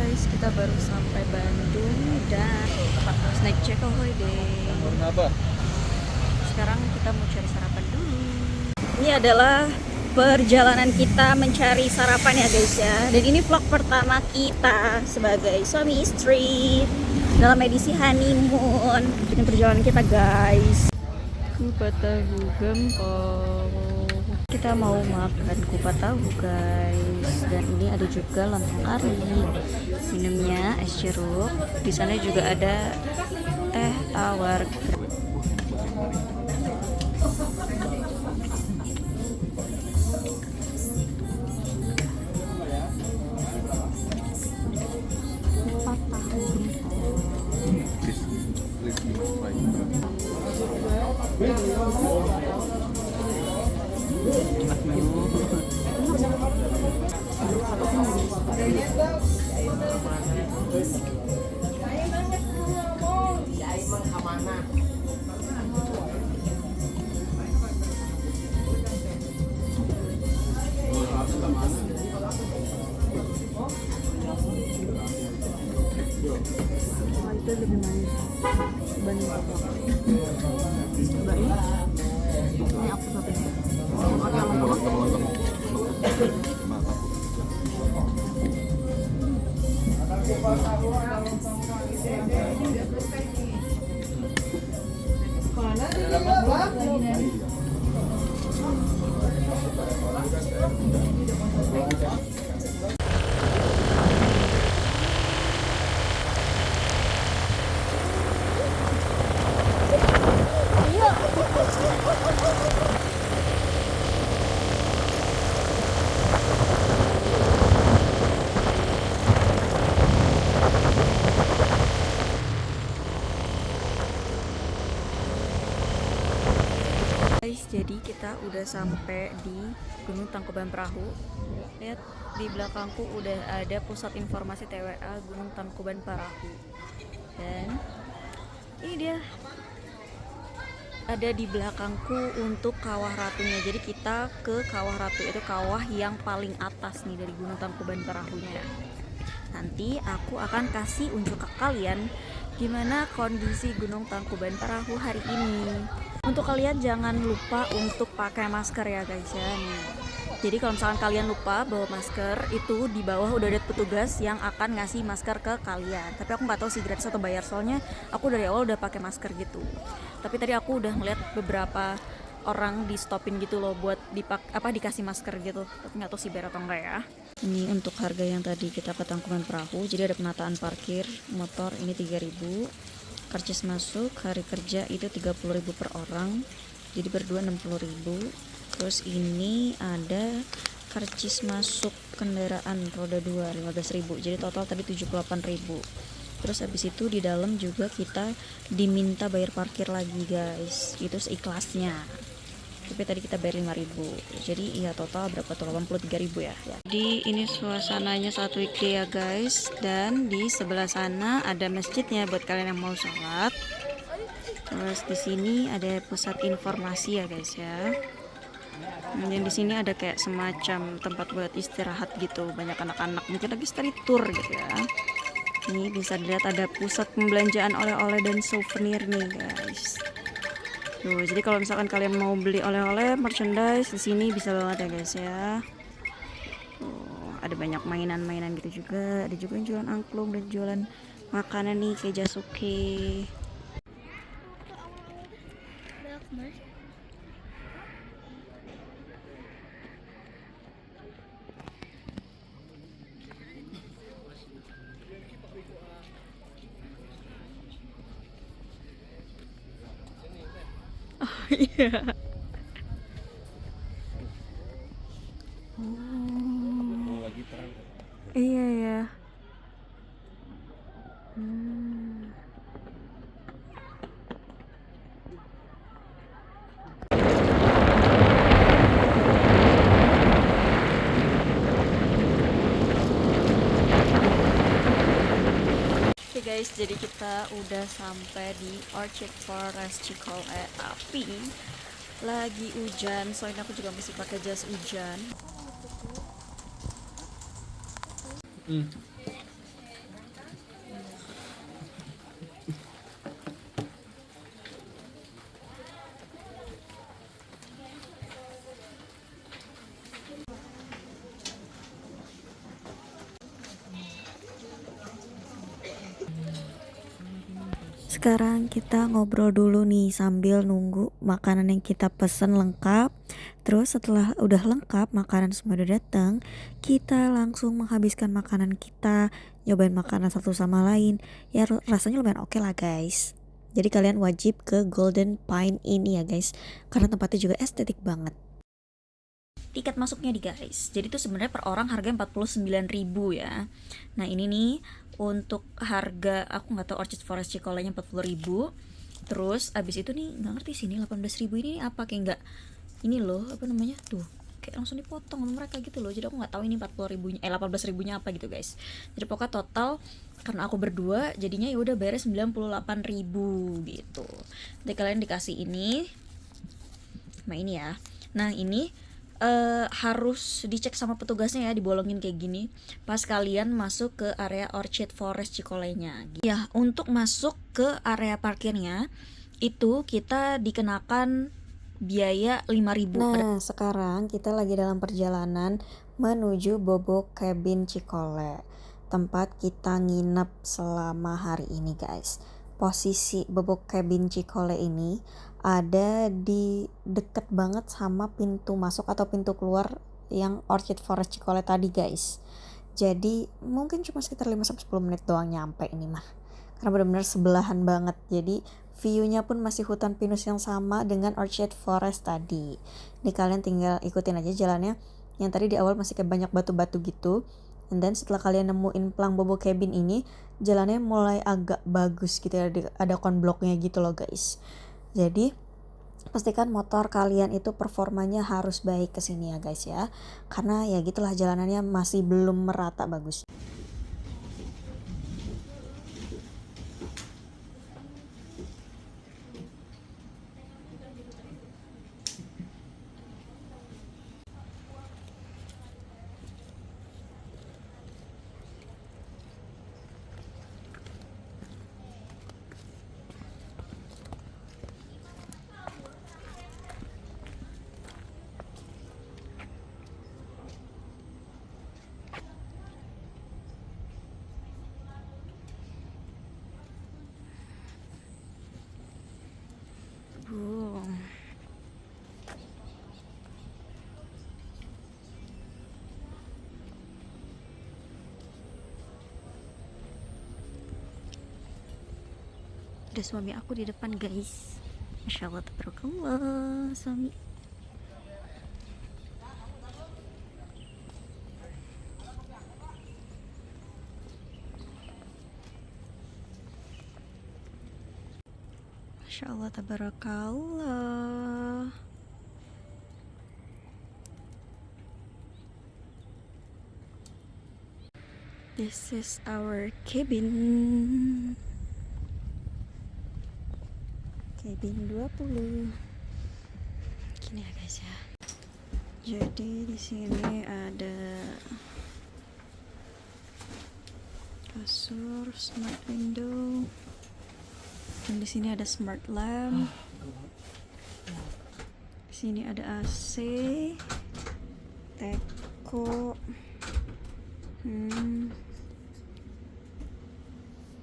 guys, kita baru sampai Bandung dan naik Ceko Holiday. Sekarang kita mau cari sarapan dulu. Ini adalah perjalanan kita mencari sarapan ya guys ya. Dan ini vlog pertama kita sebagai suami istri dalam edisi honeymoon. Ini perjalanan kita guys. Kupat tahu gempol. Kita mau makan kupat tahu guys. Dan ini ada juga lontong kari. Minumnya es jeruk. Di sana juga ada teh tawar. Itu lebih manis dibanding coklat. Cobain. Ini aku cobain. Guys, jadi kita udah sampai di Gunung Tangkuban Perahu. Lihat di belakangku udah ada pusat informasi TWA Gunung Tangkuban Perahu. Dan ini dia ada di belakangku untuk Kawah Ratunya. Jadi kita ke Kawah Ratu, itu kawah yang paling atas nih dari Gunung Tangkuban Perahunya. Nanti aku akan kasih unjuk ke kalian gimana kondisi Gunung Tangkuban Perahu hari ini. Untuk kalian jangan lupa untuk pakai masker ya guys ya. Nih. Jadi kalau misalkan kalian lupa bawa masker, itu di bawah udah ada petugas yang akan ngasih masker ke kalian. Tapi aku nggak tahu sih gratis atau bayar, soalnya aku dari awal udah pakai masker gitu. Tapi tadi aku udah ngeliat beberapa orang di stopin gitu loh buat dikasih masker gitu. Tapi nggak tahu sih bayar atau enggak ya. Ini untuk harga yang tadi kita ke Tangkuban Perahu. Jadi ada penataan parkir motor ini 3.000. Karcis masuk hari kerja itu 30.000 per orang, jadi berdua 60.000. Terus ini ada karcis masuk kendaraan roda 2 15.000, jadi total tadi 78.000. Terus habis itu di dalam juga kita diminta bayar parkir lagi guys, itu seikhlasnya. Tapi tadi kita bayar 5.000, jadi ya total berapa tuh, 83.000 ya. Jadi ini suasananya saat weekday ya guys. Dan di sebelah sana ada masjidnya buat kalian yang mau sholat. Terus di sini ada pusat informasi ya guys ya. Dan di sini ada kayak semacam tempat buat istirahat gitu, banyak anak-anak mungkin lagi study tour gitu ya. Ini bisa dilihat ada pusat pembelanjaan oleh-oleh dan souvenir nih guys. Tuh, jadi kalau misalkan kalian mau beli oleh-oleh, merchandise di sini bisa banget ya guys ya. Tuh, ada banyak mainan-mainan gitu juga. Ada juga yang jualan angklung dan jualan makanan nih kayak jasuke. Oh iya. Oh. Iya ya. Oke guys, jadi kita udah sampai di Orchid Forest Cikole, tapi lagi hujan, soalnya aku juga masih pakai jas hujan. Sekarang kita ngobrol dulu nih sambil nunggu makanan yang kita pesen lengkap. Terus setelah udah lengkap, makanan semua udah datang, kita langsung menghabiskan makanan kita, nyobain makanan satu sama lain. Ya rasanya lumayan oke lah guys. Jadi kalian wajib ke Golden Pine ini ya guys, karena tempatnya juga estetik banget. Tiket masuknya di guys, jadi tuh sebenarnya per orang harganya 49.000 ya. Nah ini nih untuk harga, aku nggak tahu Orchid Forest Cikolenya 40.000. Terus abis itu nih nggak ngerti sini 18.000 ini apa, kayak nggak ini loh apa namanya tuh, kayak langsung dipotong sama mereka gitu loh. Jadi aku nggak tahu ini 40.000-nya 18.000-nya apa gitu guys. Jadi pokoknya total karena aku berdua jadinya ya udah beres 98.000 gitu. Jadi kalian dikasih ini sama ini ya. Nah ini harus dicek sama petugasnya ya, dibolongin kayak gini pas kalian masuk ke area Orchid Forest Cikolenya ya. Untuk masuk ke area parkirnya itu kita dikenakan biaya 5.000. Nah sekarang kita lagi dalam perjalanan menuju Bobo Cabin Cikole, tempat kita nginep selama hari ini guys. Posisi Bobo Cabin Cikole ini ada di deket banget sama pintu masuk atau pintu keluar yang Orchid Forest Cikole tadi guys. Jadi mungkin cuma sekitar 5-10 menit doang nyampe ini mah, karena benar-benar sebelahan banget. Jadi view-nya pun masih hutan pinus yang sama dengan Orchid Forest tadi. Nih kalian tinggal ikutin aja jalannya, yang tadi di awal masih kayak banyak batu-batu gitu. And then setelah kalian nemuin Plang Bobo Cabin ini, jalannya mulai agak bagus gitu ya, ada konbloknya gitu loh guys. Jadi pastikan motor kalian itu performanya harus baik kesini ya guys ya, karena ya gitulah jalanannya masih belum merata bagus. Ada suami aku di depan guys, Masya Allah tabarakallah suami. Masya Allah tabarakallah. This is our cabin. Cabin 20. Gini ya guys ya. Jadi di sini ada kasur, smart window. Dan di sini ada smart lamp. Di sini ada AC, teko.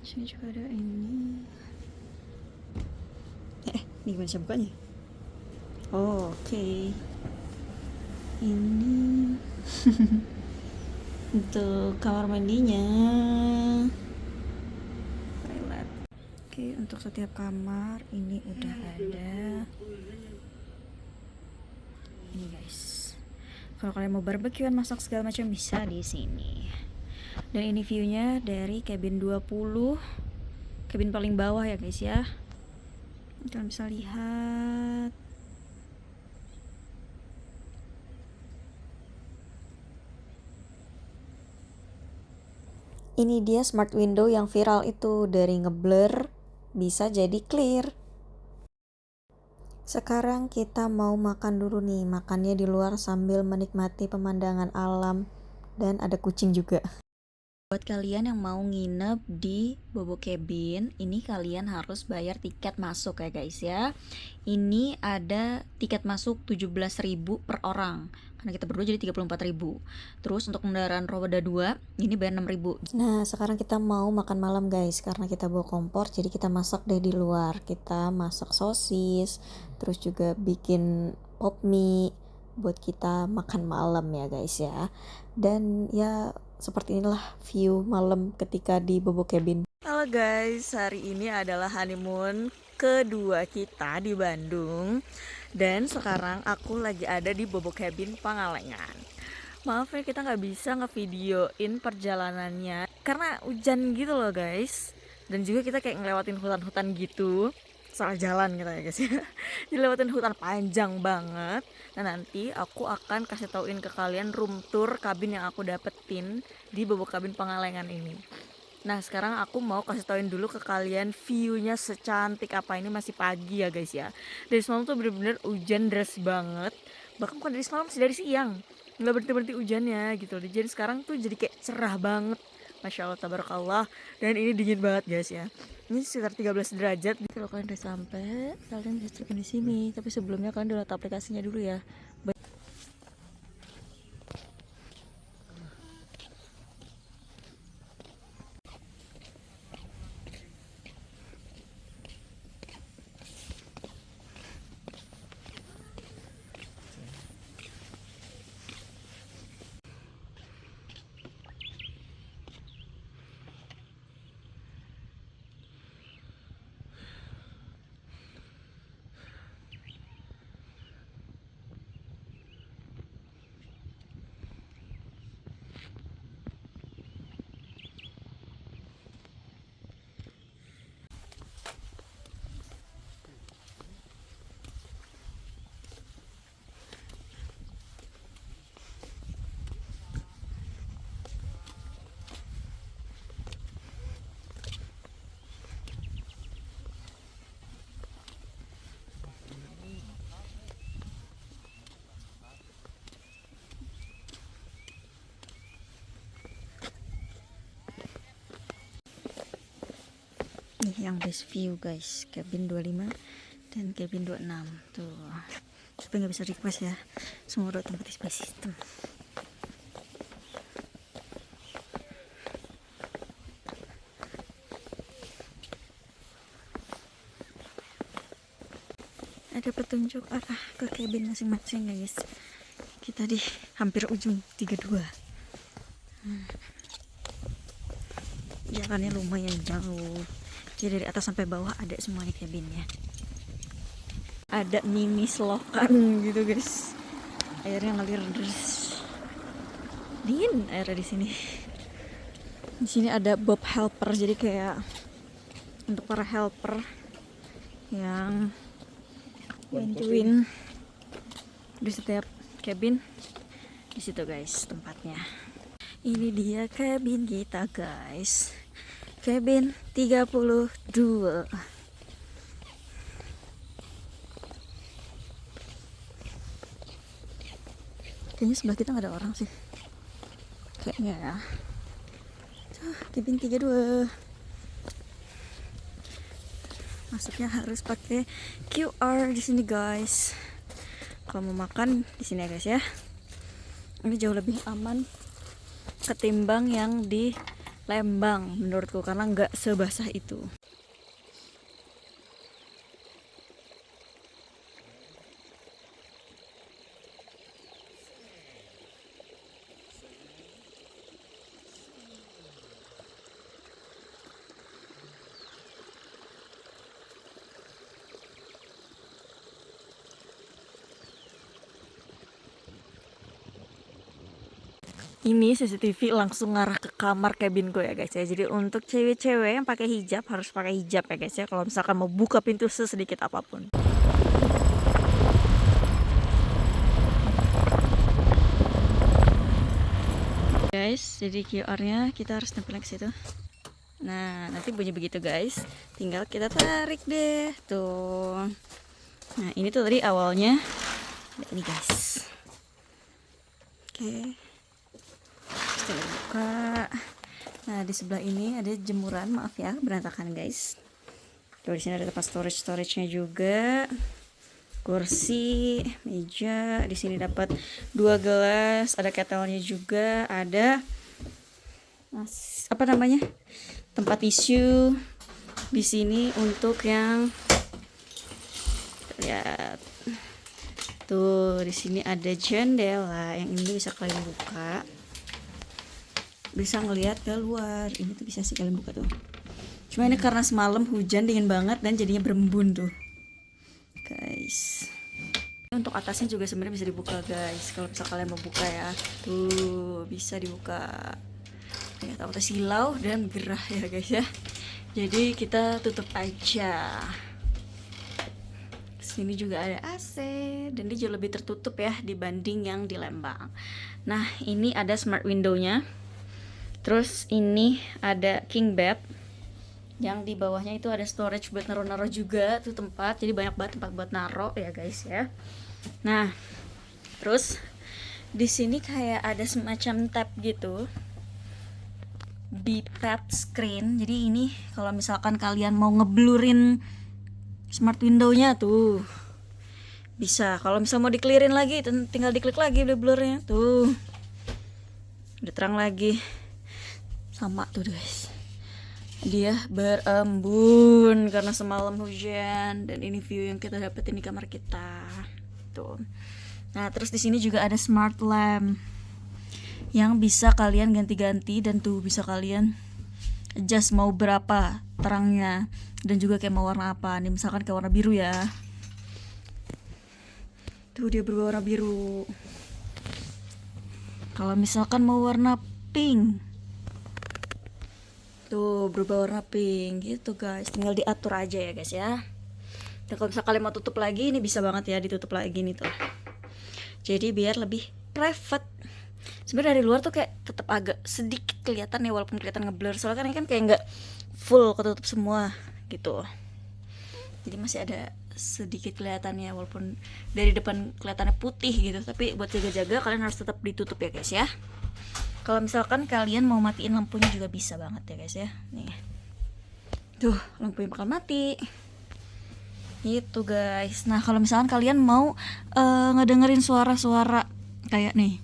Sini juga ada ini. Ini gimana sih bukanya? Oh, oke. Ini untuk kamar mandinya. Toilet. Oke, untuk setiap kamar ini udah ada. Ini guys. Kalau kalian mau barbekyuan, masak segala macam bisa di sini. Dan ini view-nya dari cabin 20, cabin paling bawah ya guys ya. Kalian bisa lihat. Ini dia smart window yang viral itu, dari ngeblur bisa jadi clear. Sekarang kita mau makan dulu nih, makannya di luar sambil menikmati pemandangan alam dan ada kucing juga. Buat kalian yang mau nginep di Bobo Cabin, ini kalian harus bayar tiket masuk ya guys ya. Ini ada tiket masuk 17.000 per orang. Karena kita berdua jadi 34.000. Terus untuk kendaraan roda 2, ini bayar 6.000. Nah, sekarang kita mau makan malam guys. Karena kita bawa kompor, jadi kita masak deh di luar. Kita masak sosis, terus juga bikin pop mie buat kita makan malam ya guys ya. Dan ya seperti inilah view malam ketika di Bobo Cabin. Halo guys, hari ini adalah honeymoon kedua kita di Bandung. Dan sekarang aku lagi ada di Bobo Cabin Pangalengan. Maaf ya kita nggak bisa ngevideoin perjalanannya karena hujan gitu loh guys. Dan juga kita kayak ngelewatin hutan-hutan gitu, salah jalan gitu ya guys ya. Dilewatin hutan panjang banget. Nah nanti aku akan kasih tauin ke kalian room tour kabin yang aku dapetin di Bobo Cabin Pangalengan ini. Nah sekarang aku mau kasih tauin dulu ke kalian viewnya secantik apa. Ini masih pagi ya guys ya. Dari semalam tuh bener-bener hujan deras banget. Bahkan bukan dari semalam sih, dari siang nggak berhenti-berhenti hujannya gitu. Jadi sekarang tuh jadi kayak cerah banget. Masya Allah, tabarakallah. Dan ini dingin banget guys ya. Ini sekitar 13 derajat. Kalau kalian udah sampai, kalian bisa check-in di sini. Tapi sebelumnya kalian download aplikasinya dulu ya. Nih yang best view guys, cabin 25 dan cabin 26 tuh. Tapi nggak bisa request ya, semua udah otomatis by system. Ada petunjuk arah ke cabin masing-masing ya guys. Kita di hampir ujung 32. Jalannya lumayan jauh. Jadi dari atas sampai bawah ada semuanya cabinnya. Ada mini selokan gitu guys. Airnya ngalir deras. Dingin airnya di sini. Di sini ada Bob helper, jadi kayak untuk para helper yang bantuin di setiap cabin. Di situ guys tempatnya. Ini dia cabin kita guys. Cabin 32. Kayaknya sebelah kita nggak ada orang sih. Kayaknya ya. Cabin 32. Masuknya harus pakai QR di sini guys. Kalau mau makan di sini ya guys ya. Ini jauh lebih aman ketimbang yang di Lembang menurutku karena nggak sebasah itu. Ini CCTV langsung ngarah ke kamar cabinku ya guys ya. Jadi untuk cewek-cewek yang pakai hijab harus pakai hijab ya guys ya. Kalau misalkan mau buka pintu sesedikit apapun. Guys, jadi QR-nya kita harus tempelin ke situ. Nah, nanti bunyi begitu guys. Tinggal kita tarik deh. Tuh. Nah, ini tuh tadi awalnya. Nah, ini guys. Oke. Kita buka. Nah, di sebelah ini ada jemuran, maaf ya berantakan guys. Tuh, di sini ada tempat storage-nya juga. Kursi, meja, di sini dapat 2 gelas, ada kettlenya juga, ada apa namanya? Tempat tisu. Di sini untuk yang lihat. Tuh, di sini ada jendela yang ini bisa kalian buka. Bisa ngelihat ke luar. Ini tuh bisa sih kalian buka tuh. Cuma ini karena semalam hujan dingin banget dan jadinya berembun tuh. Guys. Untuk atasnya juga sebenarnya bisa dibuka guys. Kalau misal kalian mau buka ya. Tuh, bisa dibuka. Ya, takutnya silau dan gerah ya guys ya. Jadi kita tutup aja. Sini juga ada AC dan dia jauh lebih tertutup ya dibanding yang di Lembang. Nah, ini ada smart window-nya. Terus ini ada king bed. Yang di bawahnya itu ada storage buat naro-naro juga tuh tempat. Jadi banyak banget tempat buat naro ya guys ya. Nah, terus di sini kayak ada semacam tab gitu. Di pad screen. Jadi ini kalau misalkan kalian mau ngeblurin smart window-nya tuh bisa. Kalau misal mau di-clearin lagi tinggal diklik lagi blur-blurnya tuh. Udah terang lagi. Sama tuh guys. Dia berembun karena semalam hujan dan ini view yang kita dapetin di kamar kita. Tuh. Nah, terus di sini juga ada smart lamp yang bisa kalian ganti-ganti dan tuh bisa kalian adjust mau berapa terangnya dan juga kayak mau warna apa. Nih misalkan kayak warna biru ya. Tuh dia berubah warna biru. Kalau misalkan mau warna pink, tuh berubah warna pink gitu guys. Tinggal diatur aja ya guys ya. Dan kalau misalkan kalian mau tutup lagi, ini bisa banget ya ditutup lagi nih tuh. Jadi biar lebih private. Sebenarnya dari luar tuh kayak tetap agak sedikit kelihatan ya, walaupun kelihatan ngeblur. Soalnya kan ini kan kayak nggak full ketutup semua gitu. Jadi masih ada sedikit kelihatannya walaupun dari depan kelihatannya putih gitu. Tapi buat jaga-jaga kalian harus tetap ditutup ya guys ya. Kalau misalkan kalian mau matiin lampunya juga bisa banget ya guys ya. Nih. Tuh, lampunya bakal mati. Gitu guys. Nah, kalau misalkan kalian mau ngedengerin suara-suara kayak nih.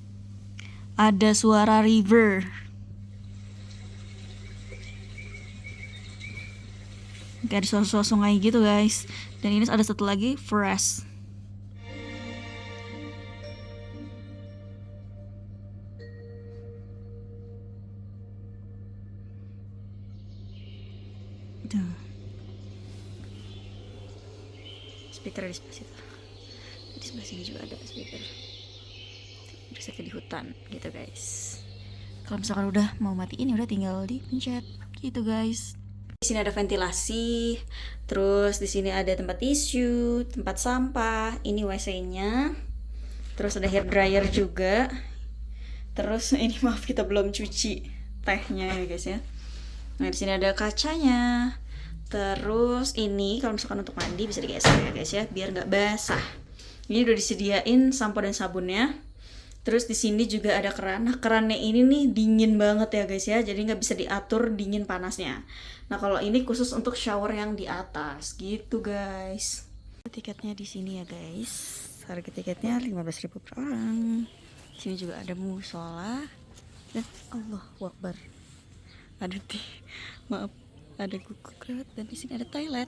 Ada suara river. Kayak ada suara-suara sungai gitu guys. Dan ini ada satu lagi forest. Tuh. Speaker di sebelah situ. Di sebelah sini juga ada speaker. Bisa di hutan gitu guys. Kalau misalkan udah mau matiin udah tinggal dipencet gitu guys. Di sini ada ventilasi, terus di sini ada tempat tisu, tempat sampah, ini WC-nya. Terus ada hair dryer juga. Terus ini maaf kita belum cuci tehnya ya guys ya. Nah, di sini ada kacanya. Terus ini kalau misalkan untuk mandi bisa digeser ya guys ya, biar nggak basah. Ini udah disediain sampo dan sabunnya. Terus di sini juga ada keran. Nah, kerannya ini nih dingin banget ya guys ya. Jadi nggak bisa diatur dingin panasnya. Nah, kalau ini khusus untuk shower yang di atas gitu guys. Tiketnya di sini ya guys. Harga tiketnya 15.000 per orang. Di sini juga ada musola dan Allahu Akbar. Ada guguk dan di sini ada toilet.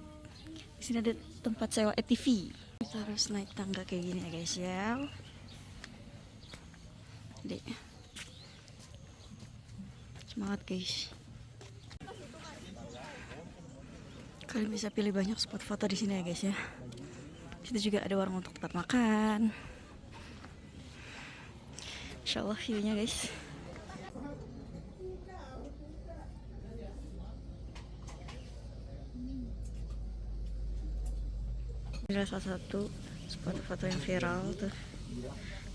Di sini ada tempat sewa ATV. Kita harus naik tangga kayak gini ya guys ya. Dek. Semangat guys. Kalian bisa pilih banyak spot foto di sini ya guys ya. Situ juga ada warung untuk tempat makan. Insya Allah view-nya guys. Ini adalah salah satu spot foto yang viral tuh.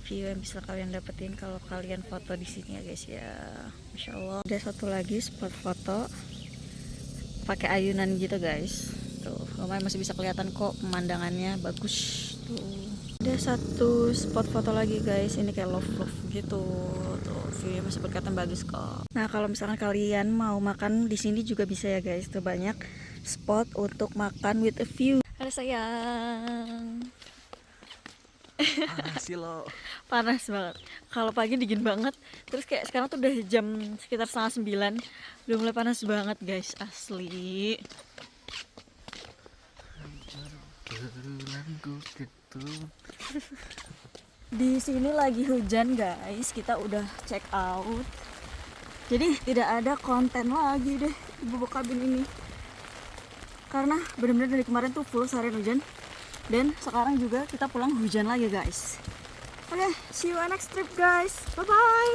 View yang bisa kalian dapetin kalau kalian foto di sini ya guys ya. Masya Allah. Ada satu lagi spot foto pakai ayunan gitu guys. Tuh, lumayan masih bisa kelihatan kok pemandangannya bagus. Tuh. Ada satu spot foto lagi guys. Ini kayak love gitu. Tuh, view-nya masih berkatan bagus kok. Nah, kalau misalkan kalian mau makan di sini juga bisa ya guys. Tuh banyak spot untuk makan with a view. Halo sayang. Panas sih lo. Panas banget. Kalau pagi dingin banget. Terus kayak sekarang tuh udah jam sekitar 8:30. Udah mulai panas banget guys, asli. Di sini lagi hujan guys. Kita udah check out. Jadi tidak ada konten lagi deh di bubuk kabin ini. Karena benar-benar dari kemarin tuh full seharian hujan. Dan sekarang juga kita pulang hujan lagi guys. Oke, see you on next trip guys. Bye bye.